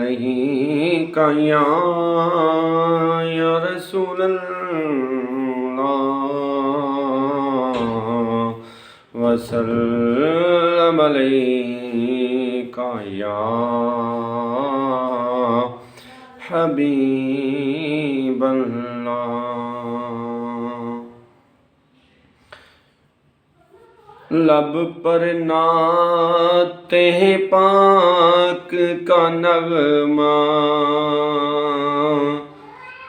अलैका या रसूल अल्लाह वसल्लम अलैका या हबीब अल्लाह। लब पर नाते पाक का नगमा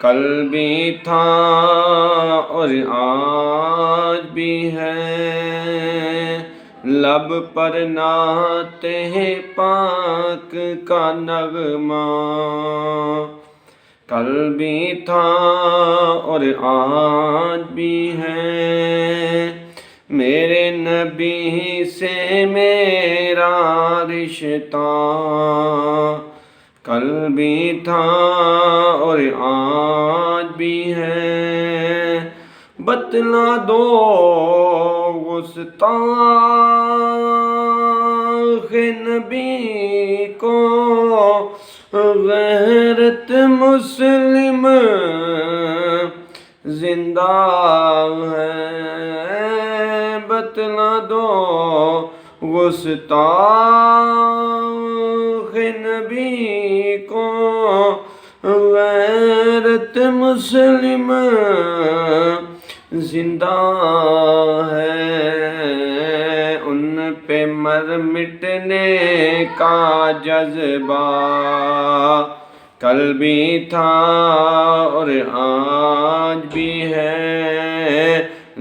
कल भी था और आज भी है। लब पर नाते पाक का नगमा कल भी था और आज भी है। मेरे नबी से मेरा रिश्ता कल भी था और आज भी है। बतला दो गुस्ताख़ नबी को गैरत मुस्लिम जिंदा है। बतला दो गुस्ताख़ नबी को गैरत मुस्लिम जिंदा है। उन पे मर मिटने का जज्बा कल भी था और आज भी है।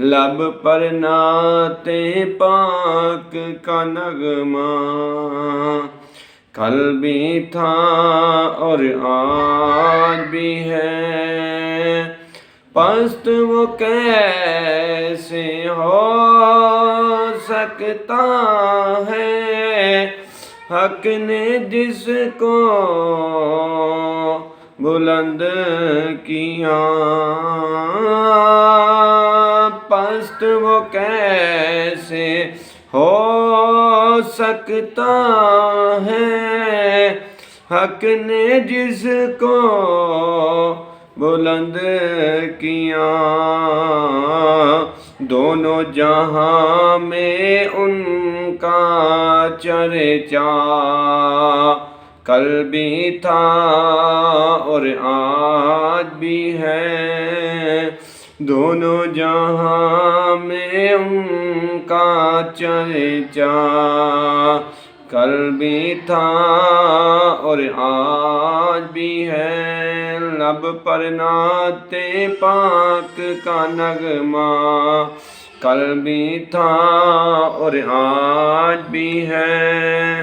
लब पर नाते पाक का नगमा कल भी था और आज भी है। पस्त वो कैसे हो सकता है हक ने जिसको बुलंद किया। पस्त वो कैसे हो सकता है हक ने जिसको बुलंद किया। दोनों जहां में उनका चर्चा कल भी था और आज भी है। दोनों जहां में उनका चर्चा कल भी था और आज भी है। लब पर नाते पाक का नगमा कल भी था और आज भी है।